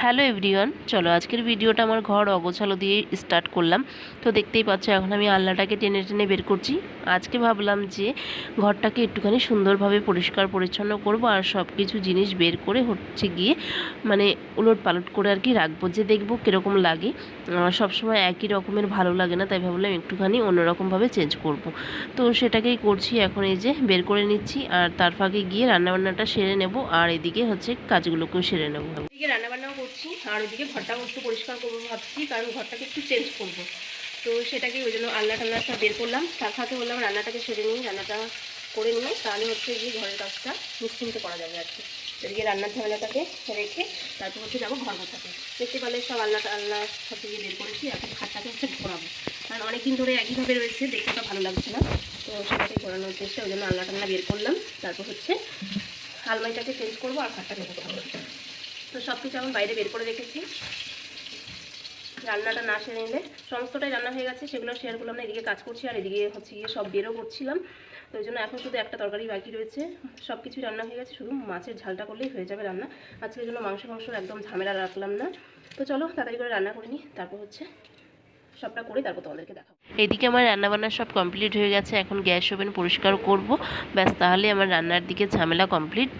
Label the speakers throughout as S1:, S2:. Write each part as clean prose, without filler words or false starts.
S1: Hello everyone, চলো আজকের ভিডিওটা আমার ঘর অগোছালো দিয়ে স্টার্ট করলাম। তো দেখতেই পাচ্ছ এখন আমি আলনাটাকে টেনে টেনে বের করছি। আজকে ভাবলাম যে ঘরটাকে একটুখানি সুন্দরভাবে পরিষ্কার পরিচ্ছন্ন করব আর সব কিছু জিনিস বের করে হচ্ছে গিয়ে মানে উলট পালট করে আর কি রাখবো, যে দেখবো কীরকম লাগে। সবসময় একই রকমের ভালো লাগে না, তাই ভাবলাম একটুখানি অন্যরকমভাবে চেঞ্জ করব। তো সেটাকেই করছি এখন, এই যে বের করে নিচ্ছি আর তার ফাঁকে গিয়ে রান্নাবান্নাটা সেরে নেব আর এদিকে হচ্ছে কাজগুলোকেও সেরে নেব। এদিকে রান্নাবান্নাও করছি আর ওইদিকে ঘরটাও একটু পরিষ্কার করবো ভাবছি, কারণ ঘরটাকে একটু চেঞ্জ করব। তো সেটাকে ওই জন্য আলনা টাল্লা সব বের করলাম, তার সাথে বললাম রান্নাটাকে সেরে নিই, রান্নাটা করে নিয়ে তাহলে হচ্ছে গিয়ে ঘরের কাজটা নিশ্চিন্তে করা যাবে আর কি। এদিকে রান্নার ঝামেলাটাকে রেখে তারপর হচ্ছে যাবো ঘর গোছাতে। দেখতে পারলে সব আলনা সব থেকে বের করেছি, এখন খাটটাকে হচ্ছে ঘোরাবো, কারণ অনেকদিন ধরে একইভাবে রয়েছে, দেখতে তো ভালো লাগছে না। তো সেটাকে ঘোরানোর চেষ্টা, ওই জন্য আলনা টাল্লা বের করলাম। তারপর হচ্ছে আলমারিটাকে চেঞ্জ করবো আর খাটটাকে ঘোরাবো। তো সব কিছু এখন বাইরে বের করে রেখেছি। রান্নাটা না সেরে নিলে সমস্তটাই রান্না হয়ে গেছে, সেগুলো শেয়ার করলাম না। এদিকে কাজ করছি আর এদিকে হচ্ছে গিয়ে সব বেরও করছিলাম। তো ওই জন্য এখন শুধু একটা তরকারি বাকি রয়েছে, সব কিছুই রান্না হয়ে গেছে, শুধু মাছের ঝালটা করলেই হয়ে যাবে রান্না। আজকের জন্য মাংস একদম ঝামেলা রাখলাম না। তো চলো তাড়াতাড়ি করে রান্না করে নিই, তারপর হচ্ছে সবটা করে তারপর তোমাদেরকে দেখাবো। এদিকে আমার রান্নাবান্না সব কমপ্লিট হয়ে গেছে, এখন গ্যাস ওভেন পরিষ্কার করব, ব্যাস তাহলে আমার রান্নার দিকে ঝামেলা কমপ্লিট।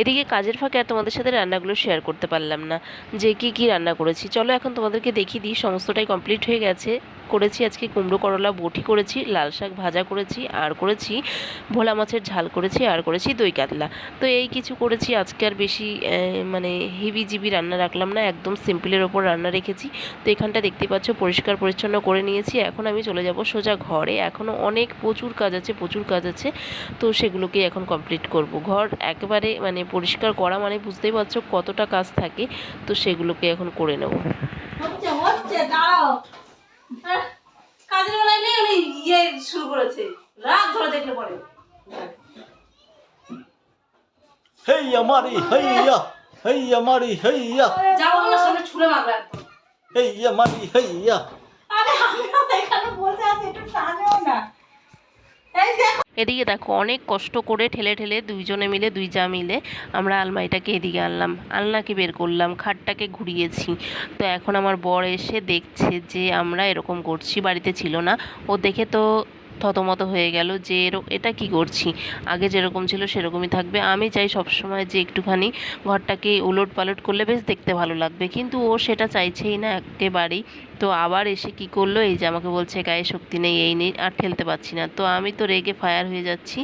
S1: এদিকে কাজের ফাঁকে আর তোমাদের সাথে রান্নাগুলো শেয়ার করতে পারলাম না, যে কি রান্না করেছি। চলো এখন তোমাদেরকে দেখিয়ে দিই। সমস্তটাই কমপ্লিট হয়ে গেছে। করেছি আজকে কুমড়ো করলা বটি করেছি, লাল শাক ভাজা করেছি, আর করেছি ভোলা মাছের ঝাল করেছি, আর করেছি দই কাতলা। তো এই কিছু করেছি আজকে, আর বেশি মানে হেভি জিবি রান্না রাখলাম না, একদম সিম্পলের ওপর রান্না রেখেছি। তো এখানটা দেখতে পাচ্ছ পরিষ্কার পরিচ্ছন্ন করে নিয়েছি। এখন আমি চলে যাব সোজা ঘরে, এখনও অনেক প্রচুর কাজ আছে। তো সেগুলোকে এখন কমপ্লিট করব। ঘর একেবারে মানে পরিষ্কার করা মানে বুঝতেই পারছো কতটা কাজ থাকে, তো সেগুলোকে এখন করে নেব। কাজের বেলায় নেই, উনি শুরু করেছে, রাগ ধরে দেখলে পরে
S2: হেই আমারি হেইয়া হেইয়া মারি হেইয়া
S1: যাবো না, সামনে ছুঁড়ে মারবে একদম।
S2: হেইয়া মারি হেইয়া।
S1: আরে আমরা এখানে বসে আছি, একটু টানেও না। এদিকে দেখো অনেক কষ্ট করে ঠেলে ঠেলে দুইজনে মিলে, দুই যা মিলে আমরা আলমারিটাকে এদিকে আনলাম, আলনাকে বের করলাম, খাটটাকে ঘুরিয়েছি। তো এখন আমার বর এসে দেখছে যে আমরা এরকম করছি, বাড়িতে ছিল না, ও দেখে তো থতমত হয়ে গেল যে এটা কি করছি, আগে যেরকম ছিল সেরকমই থাকবে। আমি চাই সবসময় যে একটুখানি ঘরটাকে উলট পালট করলে বেশ দেখতে ভালো লাগবে, কিন্তু ও সেটা চাইছেই না একেবারেই। তো আবার এসে কি করলো, এই যে আমাকে বলছে গায়ে শক্তি নেই, এই নেই, আর ঠেলতে পারছি না। তো আমি তো রেগে ফায়ার হয়ে যাচ্ছি।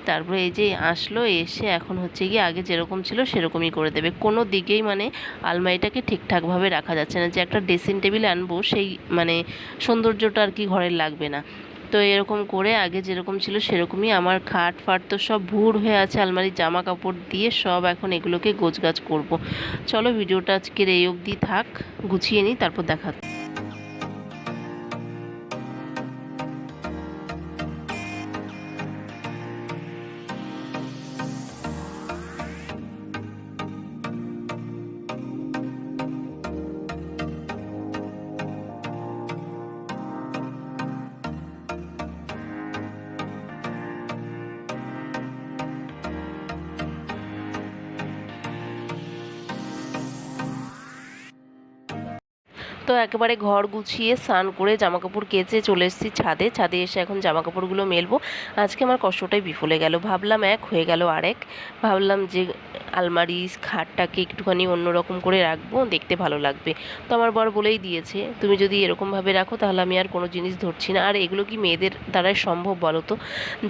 S1: তারপরে এই যে আসলো, এসে এখন হচ্ছে গিয়ে আগে যেরকম ছিল সেরকমই করে দেবে। কোনো দিকেই মানে আলমারিটাকে ঠিকঠাকভাবে রাখা যাচ্ছে না, যে একটা ড্রেসিং টেবিল আনবো সেই মানে সৌন্দর্যটা আর কি ঘরের লাগবে না। তো এরকম করে আগে যেরকম ছিল সেরকমই আমার খাট ফাট তো সব ভুর হয়ে আছে, আলমারির জামা কাপড় দিয়ে সব এখন এগুলোকে গোছগাছ করব। চলো ভিডিওটা আজকের এই অবধি থাক, গুছিয়ে নিই তারপর দেখাচ্ছি। তো একেবারে ঘর গুছিয়ে স্নান করে জামাকাপড় কেচে চলে এসেছি ছাদে। ছাদে এসে এখন জামাকাপড়গুলো মেলবো। আজকে আমার কষ্টটাই বিফলে গেল, ভাবলাম এক হয়ে গেল আরেক। ভাবলাম যে আলমারি খাটটাকে একটুখানি অন্যরকম করে রাখবো, দেখতে ভালো লাগবে। তো আমার বর বলেই দিয়েছে, তুমি যদি এরকমভাবে রাখো তাহলে আমি আর কোনো জিনিস ধরছি না। আর এগুলো কি মেয়েদের দ্বারাই সম্ভব বলো তো,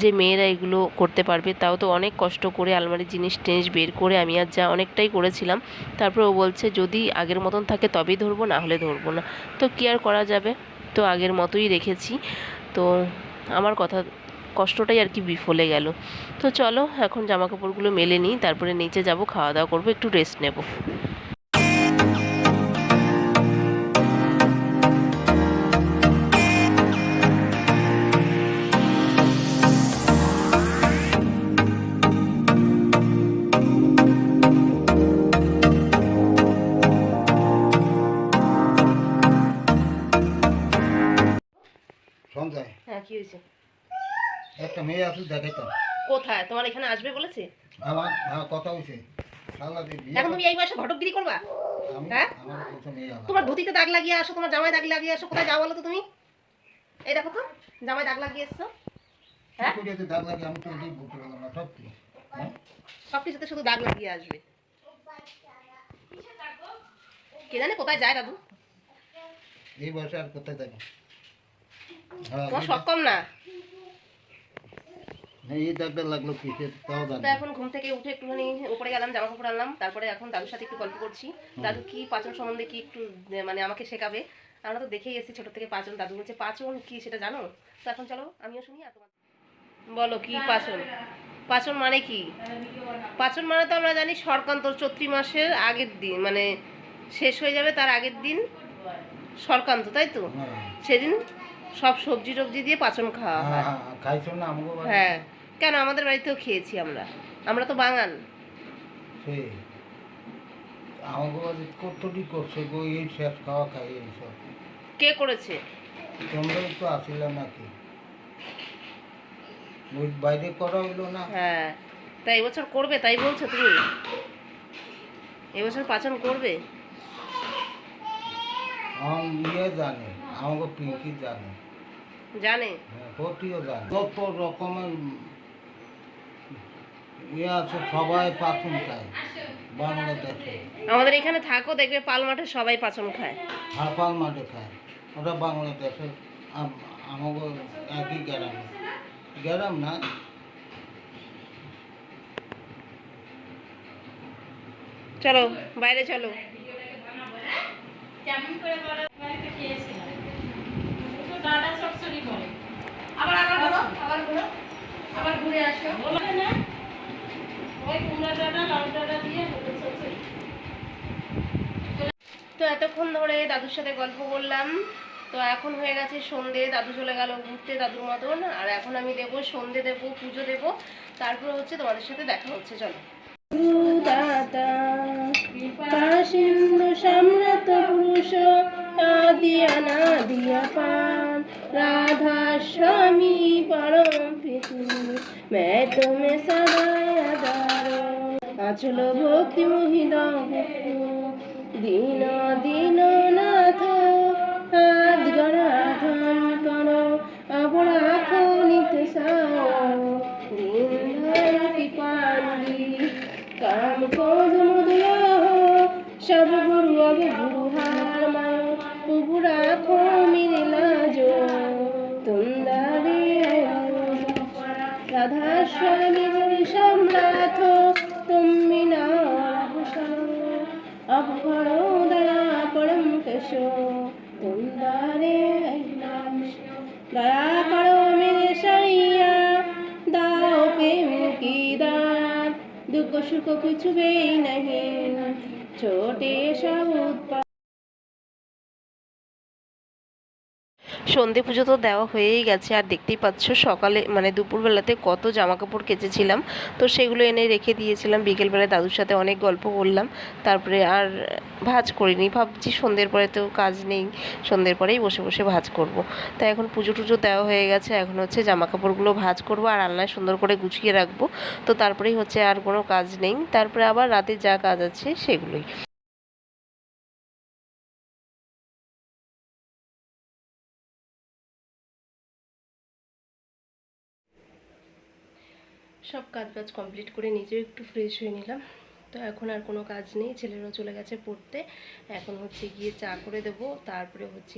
S1: যে মেয়েরা এগুলো করতে পারবে? তাও তো অনেক কষ্ট করে আলমারির জিনিস টেনিস বের করে আমি আর যা অনেকটাই করেছিলাম। তারপর ও বলছে যদি আগের মতন থাকে তবেই ধরবো, না হলে ধরবো না। তো কি আর করা যাবে, তো আগের মতোই রেখেছি। তো আমার কথা কষ্টটাই আর কি বিফলে গেল। তো চলো এখন জামা কাপড়গুলো মেলে নিই, তারপরে নিচে যাব, খাওয়া দাওয়া করবো, একটু রেস্ট নেব।
S3: সঞ্জয়
S1: হ্যাঁ কি হয়েছে?
S3: একটা মেয়ে আসলে দেখাইতাম।
S1: কোথায়? তোমার এখানে আসবে বলেছে?
S3: আমার কথা হয়েছে সালা দিদি
S1: এখন তুমি এই বয়সে ঘটকগিরি করবা? হ্যাঁ,
S3: আমার প্রথম মেয়ে আমার।
S1: তোমার ধুতিতে দাগ লাগিয়ে আসো, তোমার জামায় দাগ লাগিয়ে আসো, কোথায় যাও বলো তো তুমি? এই দেখো তো, জামায় দাগ লাগিয়ে এসছো। হ্যাঁ,
S3: কুড়িয়াতে দাগ লাগে আমি তো এটাই বলতে পারলাম না সব কি। হ্যাঁ?
S1: সব কিছুতে শুধু দাগ লাগিয়ে আসবে। কে জানে কোথায় যায় দাদু?
S3: এই বয়সে আর কোথায় যাবো? হ্যাঁ
S1: তোমার সব কম না।
S3: এই দাগটা লাগলো কিসের তাও
S1: তো
S3: জানি।
S1: এখন ঘুম থেকে উঠে একটুখানি উপরে গেলাম, জামা কাপড় আনলাম, তারপরে এখন দাদুর সাথে একটু গল্প করছি। দাদু কি পাচন সম্বন্ধে কি একটু মানে আমাকে শেখাবে। আমরা তো দেখেই এসেছি ছোট থেকে পাচন, দাদু বলছে পাচন কি সেটা জানো? তো এখন চলো আমিও শুনি আর তোমার বলো কি পাচন। পাচন মানে কি? পাচন মানে তো আমরা জানি সরকান্ত, চৈত্রি মাসের আগের দিন, মানে শেষ হয়ে যাবে তার আগের দিন সরকান্ত, তাই তো?
S3: হ্যাঁ
S1: সেদিন সব সবজি টবজি দিয়ে পাচন খাওয়া হয়।
S3: খাইছো না আমাকে বাড়ি?
S1: হ্যাঁ, কেন আমাদের বাড়িতেও খেয়েছি আমরা, আমরা তো বাঙাল।
S3: সেই আমাকে বাড়ি কতটি করছে গো এই শেষ খাওয়া খাই এইসব।
S1: কে করেছে?
S3: তোমরাই তো আসিলাম নাকি? ওই বাইরে করা হইলো না?
S1: হ্যাঁ, তাই এবছর করবে তাই বলছো তুমি? এবছর পাচন করবে?
S3: আমার ইয়ে জানে, আমাকে পিঙ্কি জানে,
S1: জানে?
S3: হ্যাঁ, হটিও জানে। কত রকমের ইয়ে আছে, সবাই পাচন খায় বাংলাদেশে।
S1: আমাদের এখানে থাকো দেখবে পাল মাঠে সবাই পাচন খায়।
S3: হারপাল মাঠে খায়, ওটা বাংলাদেশে। আমাকে একই গ্রামে, গ্রাম না
S1: চলো বাইরে চলো। তো এতক্ষণ ধরে দাদুর সাথে গল্প করলাম। তো এখন হয়ে গেছে সন্ধে, দাদু চলে গেল ঘুরতে দাদুর মতন, আর এখন আমি দেবো সন্ধে, দেবো পুজো দেবো, তারপরে হচ্ছে তোমাদের সাথে দেখা হচ্ছে। চলো। দাতা কাশিন্দু সম্রাট পুরুষ আদি অনাদিয়া পান রাধা স্বামী পরম পিতু मैं तुम्हें सदा आधारो अचल भक्ति मोहित दीन दीन नाथ हाथ गणाधन करो अपराध नित साओ दीन धर कृपाली काम क्रोध मुदया हो सब गुरु अब गुरु हार मायो प्रभु राखो मेरे लाजो तुम दारे राधा स्वामी गुरु सम्राट तुम बिना अब करो दया परम केशो तुम दारे दया करो मेरे सैया दाओ प्रेम की दान दुख सुख कुछ भी नहीं छोटे सब उत्पाद। সন্ধে পুজো তো দেওয়া হয়েই গেছে, আর দেখতেই পাচ্ছ সকালে মানে দুপুরবেলাতে কত জামা কাপড় কেচেছিলাম, তো সেগুলো এনে রেখে দিয়েছিলাম। বিকেলবেলায় দাদুর সাথে অনেক গল্প করলাম, তারপরে আর ভাঁজ করিনি, ভাবছি সন্ধ্যের পরে তো কাজ নেই, সন্ধ্যের পরেই বসে বসে ভাঁজ করব। তাই এখন পুজো টুজো দেওয়া হয়ে গেছে, এখন হচ্ছে জামা কাপড়গুলো ভাঁজ করব আর আলনায় সুন্দর করে গুছিয়ে রাখবো। তো তারপরেই হচ্ছে আর কোনো কাজ নেই, তারপরে আবার রাতে যা কাজ আছে সেগুলোই। সব কাজ বাজ কমপ্লিট করে নিজেও একটু ফ্রেশ হয়ে নিলাম। তো এখন আর কোনো কাজ নেই, ছেলেরাও চলে গেছে পড়তে, এখন হচ্ছে গিয়ে চা করে দেবো, তারপরে হচ্ছে